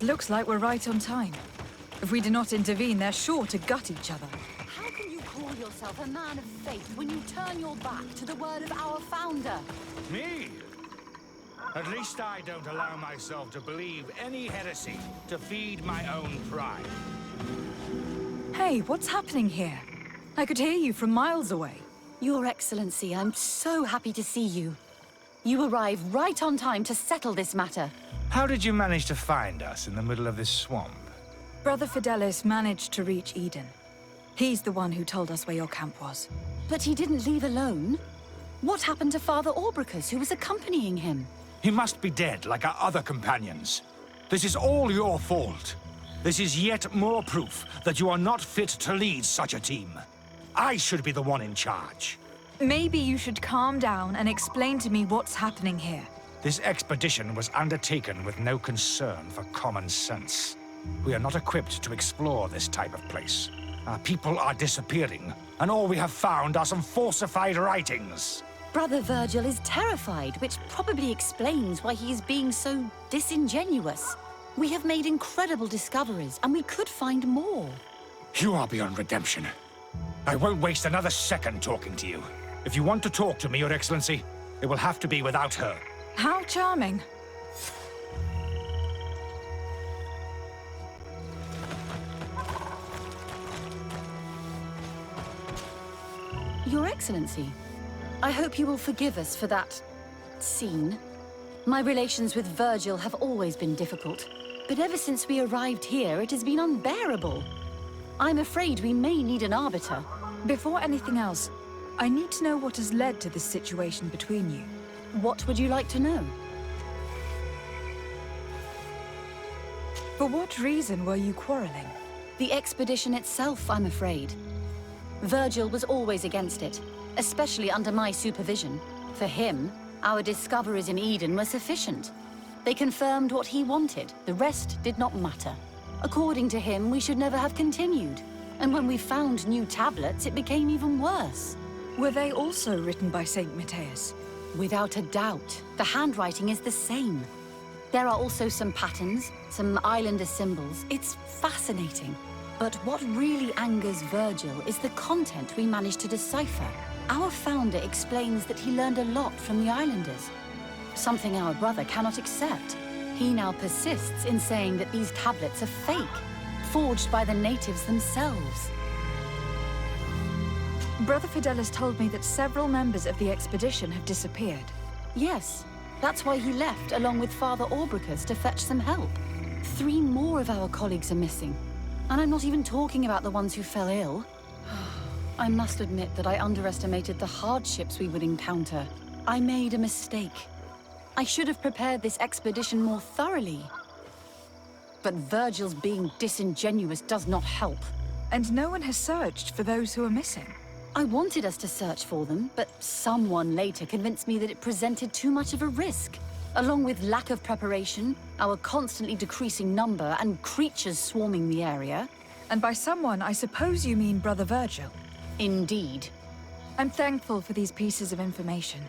Looks like we're right on time. If we do not intervene, they're sure to gut each other. How can you call yourself a man of faith when you turn your back to the word of our founder? Me? At least I don't allow myself to believe any heresy to feed my own pride. Hey, what's happening here? I could hear you from miles away. Your Excellency, I'm so happy to see you. You arrive right on time to settle this matter. How did you manage to find us in the middle of this swamp? Brother Fidelis managed to reach Eden. He's the one who told us where your camp was. But he didn't leave alone. What happened to Father Orbricus, who was accompanying him? He must be dead, like our other companions. This is all your fault. This is yet more proof that you are not fit to lead such a team. I should be the one in charge. Maybe you should calm down and explain to me what's happening here. This expedition was undertaken with no concern for common sense. We are not equipped to explore this type of place. Our people are disappearing, and all we have found are some falsified writings. Brother Virgil is terrified, which probably explains why he is being so disingenuous. We have made incredible discoveries, and we could find more. You are beyond redemption. I won't waste another second talking to you. If you want to talk to me, Your Excellency, it will have to be without her. How charming. Your Excellency, I hope you will forgive us for that scene. My relations with Virgil have always been difficult, but ever since we arrived here, it has been unbearable. I'm afraid we may need an arbiter. Before anything else, I need to know what has led to this situation between you. What would you like to know? For what reason were you quarreling? The expedition itself, I'm afraid. Virgil was always against it, especially under my supervision. For him, our discoveries in Eden were sufficient. They confirmed what he wanted. The rest did not matter. According to him, we should never have continued. And when we found new tablets, it became even worse. Were they also written by Saint Matthias? Without a doubt. The handwriting is the same. There are also some patterns, some islander symbols. It's fascinating. But what really angers Virgil is the content we managed to decipher. Our founder explains that he learned a lot from the islanders, something our brother cannot accept. He now persists in saying that these tablets are fake, forged by the natives themselves. Brother Fidelis told me that several members of the expedition have disappeared. Yes, that's why he left along with Father Orbricus to fetch some help. 3 more of our colleagues are missing. And I'm not even talking about the ones who fell ill. I must admit that I underestimated the hardships we would encounter. I made a mistake. I should have prepared this expedition more thoroughly. But Virgil's being disingenuous does not help. And no one has searched for those who are missing. I wanted us to search for them, but someone later convinced me that it presented too much of a risk. Along with lack of preparation, our constantly decreasing number, and creatures swarming the area. And by someone, I suppose you mean Brother Virgil. Indeed. I'm thankful for these pieces of information.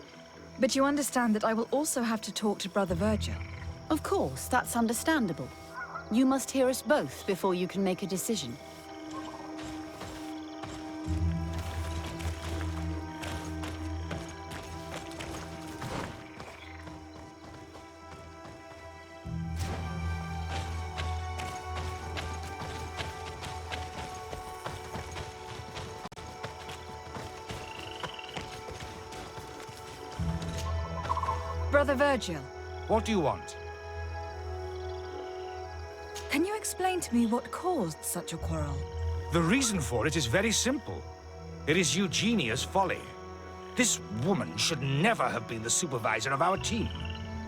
But you understand that I will also have to talk to Brother Virgil. Of course, that's understandable. You must hear us both before you can make a decision. Brother Virgil. What do you want? Can you explain to me what caused such a quarrel? The reason for it is very simple. It is Eugenia's folly. This woman should never have been the supervisor of our team.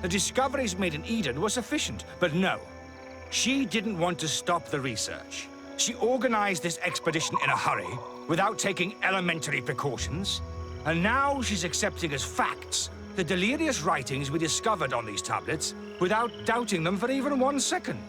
The discoveries made in Eden were sufficient, but no. She didn't want to stop the research. She organized this expedition in a hurry, without taking elementary precautions, and now she's accepting as facts the delirious writings we discovered on these tablets without doubting them for even 1 second.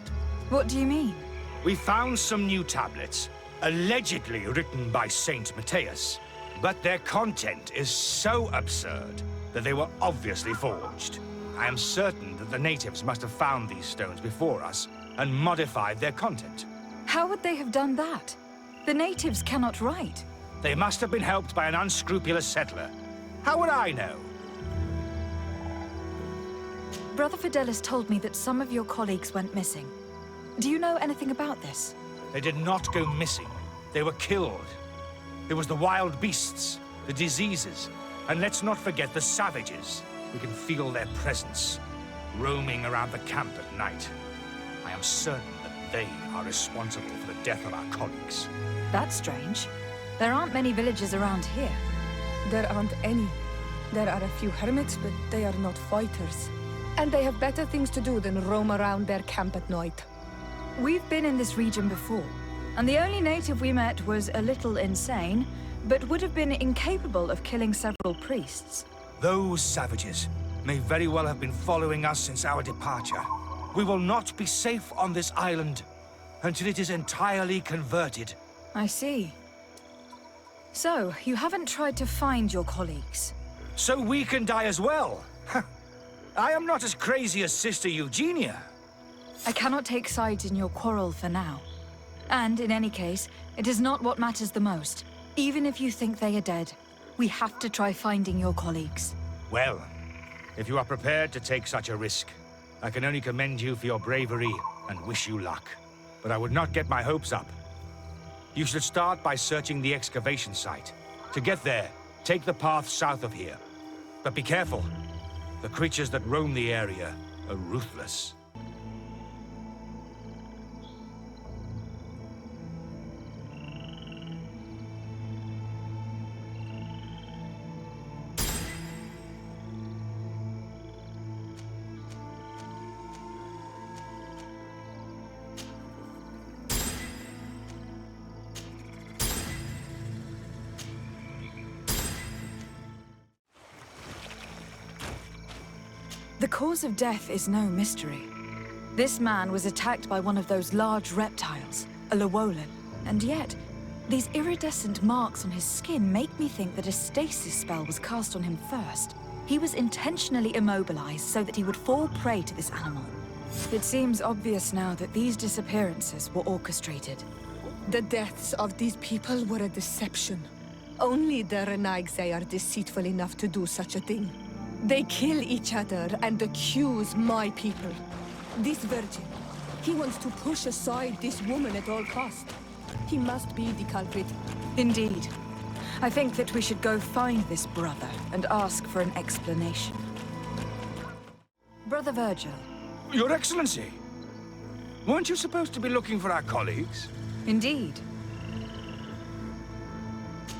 What do you mean? We found some new tablets, allegedly written by Saint Matthias, but their content is so absurd that they were obviously forged. I am certain that the natives must have found these stones before us, and modified their content. How would they have done that? The natives cannot write. They must have been helped by an unscrupulous settler. How would I know? Brother Fidelis told me that some of your colleagues went missing. Do you know anything about this? They did not go missing. They were killed. It was the wild beasts, the diseases, and let's not forget the savages. We can feel their presence, roaming around the camp at night. I am certain that they are responsible for the death of our colleagues. That's strange. There aren't many villages around here. There aren't any. There are a few hermits, but they are not fighters. And they have better things to do than roam around their camp at night. We've been in this region before, and the only native we met was a little insane, but would have been incapable of killing several priests. Those savages may very well have been following us since our departure. We will not be safe on this island until it is entirely converted. I see. So, you haven't tried to find your colleagues? So we can die as well. I am not as crazy as Sister Eugenia. I cannot take sides in your quarrel for now. And in any case, it is not what matters the most. Even if you think they are dead, we have to try finding your colleagues. Well, if you are prepared to take such a risk, I can only commend you for your bravery and wish you luck. But I would not get my hopes up. You should start by searching the excavation site. To get there, take the path south of here. But be careful. The creatures that roam the area are ruthless. The cause of death is no mystery. This man was attacked by one of those large reptiles, a Llewellyn, and yet, these iridescent marks on his skin make me think that a stasis spell was cast on him first. He was intentionally immobilized so that he would fall prey to this animal. It seems obvious now that these disappearances were orchestrated. The deaths of these people were a deception. Only the Renaigse are deceitful enough to do such a thing. They kill each other and accuse my people. This virgin, he wants to push aside this woman at all cost. He must be the culprit. Indeed. I think that we should go find this brother and ask for an explanation. Brother Virgil. Your Excellency! Weren't you supposed to be looking for our colleagues? Indeed.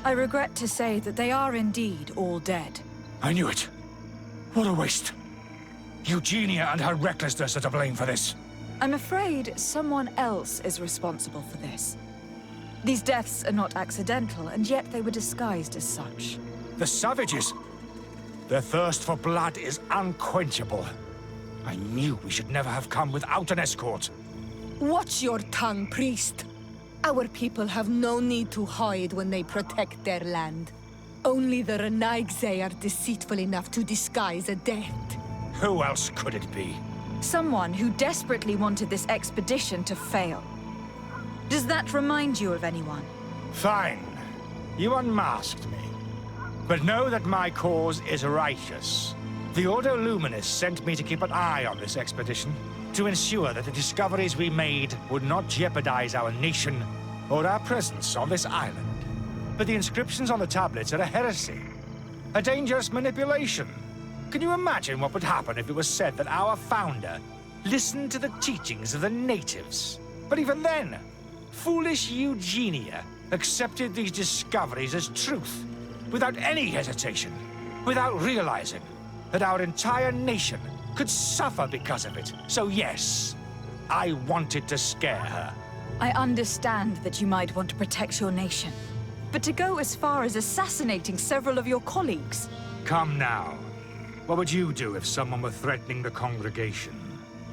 I regret to say that they are indeed all dead. I knew it. What a waste. Eugenia and her recklessness are to blame for this. I'm afraid someone else is responsible for this. These deaths are not accidental, and yet they were disguised as such. The savages! Their thirst for blood is unquenchable. I knew we should never have come without an escort. Watch your tongue, priest. Our people have no need to hide when they protect their land. Only the Renaigse are deceitful enough to disguise a death. Who else could it be? Someone who desperately wanted this expedition to fail. Does that remind you of anyone? Fine. You unmasked me. But know that my cause is righteous. The Ordo Luminis sent me to keep an eye on this expedition, to ensure that the discoveries we made would not jeopardize our nation or our presence on this island. But the inscriptions on the tablets are a heresy, a dangerous manipulation. Can you imagine what would happen if it was said that our founder listened to the teachings of the natives? But even then, foolish Eugenia accepted these discoveries as truth, without any hesitation, without realizing that our entire nation could suffer because of it. So yes, I wanted to scare her. I understand that you might want to protect your nation, but to go as far as assassinating several of your colleagues... Come now. What would you do if someone were threatening the congregation?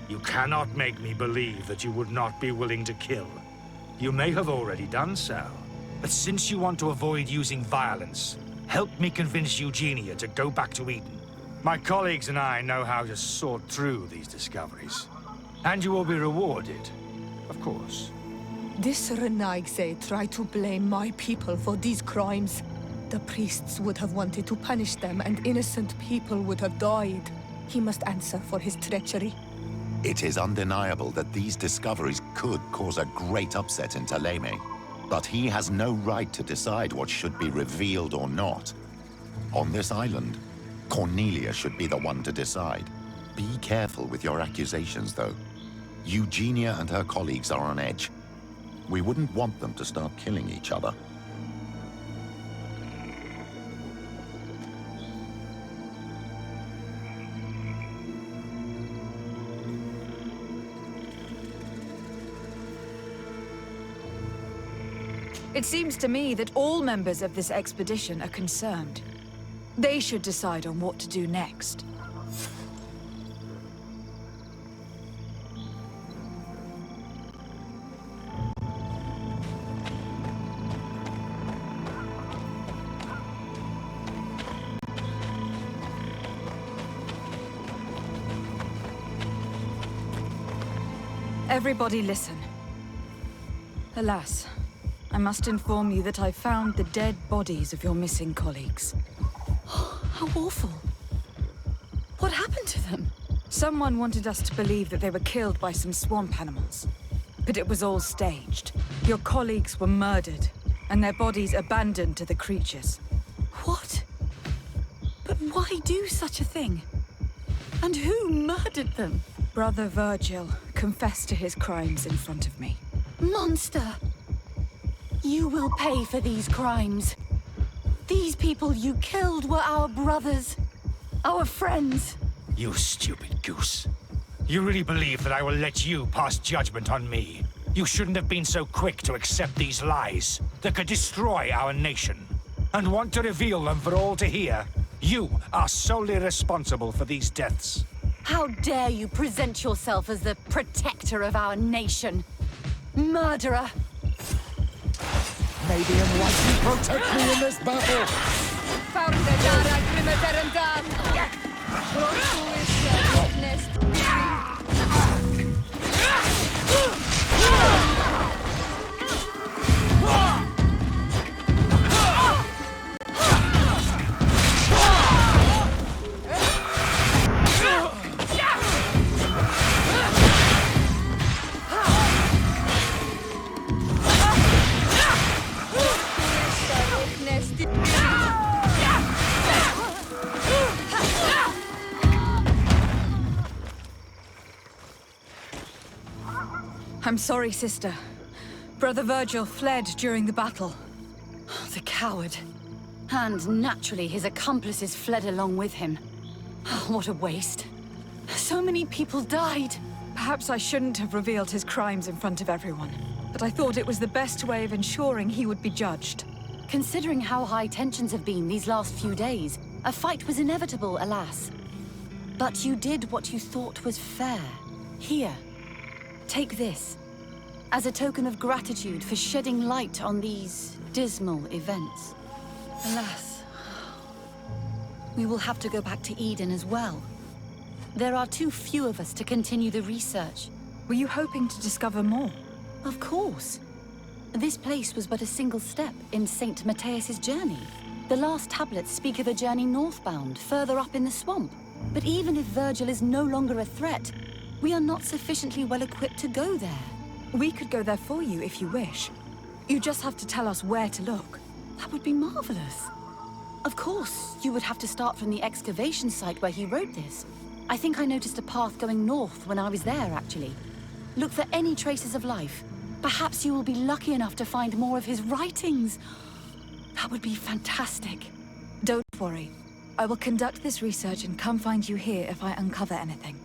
You cannot make me believe that you would not be willing to kill. You may have already done so. But since you want to avoid using violence, help me convince Eugenia to go back to Eden. My colleagues and I know how to sort through these discoveries. And you will be rewarded, of course. This Renaigse tried to blame my people for these crimes. The priests would have wanted to punish them, and innocent people would have died. He must answer for his treachery. It is undeniable that these discoveries could cause a great upset in Thélème. But he has no right to decide what should be revealed or not. On this island, Cornelia should be the one to decide. Be careful with your accusations, though. Eugenia and her colleagues are on edge. We wouldn't want them to start killing each other. It seems to me that all members of this expedition are concerned. They should decide on what to do next. Everybody listen. Alas, I must inform you that I found the dead bodies of your missing colleagues. How awful. What happened to them? Someone wanted us to believe that they were killed by some swamp animals. But it was all staged. Your colleagues were murdered, and their bodies abandoned to the creatures. What? But why do such a thing? And who murdered them? Brother Virgil confessed to his crimes in front of me. Monster! You will pay for these crimes. These people you killed were our brothers. Our friends. You stupid goose. You really believe that I will let you pass judgment on me? You shouldn't have been so quick to accept these lies that could destroy our nation. And want to reveal them for all to hear. You are solely responsible for these deaths. How dare you present yourself as the protector of our nation? Murderer! Maybe enlighten protect me in this battle! I'm sorry, sister. Brother Virgil fled during the battle. The coward. And naturally, his accomplices fled along with him. What a waste. So many people died. Perhaps I shouldn't have revealed his crimes in front of everyone, but I thought it was the best way of ensuring he would be judged. Considering how high tensions have been these last few days, a fight was inevitable, alas. But you did what you thought was fair. Here, take this, as a token of gratitude for shedding light on these dismal events. Alas, we will have to go back to Eden as well. There are too few of us to continue the research. Were you hoping to discover more? Of course. This place was but a single step in St. Matthias's journey. The last tablets speak of a journey northbound, further up in the swamp. But even if Virgil is no longer a threat, we are not sufficiently well equipped to go there. We could go there for you if you wish. You just have to tell us where to look. That would be marvelous. Of course, you would have to start from the excavation site where he wrote this. I think I noticed a path going north when I was there, actually. Look for any traces of life. Perhaps you will be lucky enough to find more of his writings. That would be fantastic. Don't worry. I will conduct this research and come find you here if I uncover anything.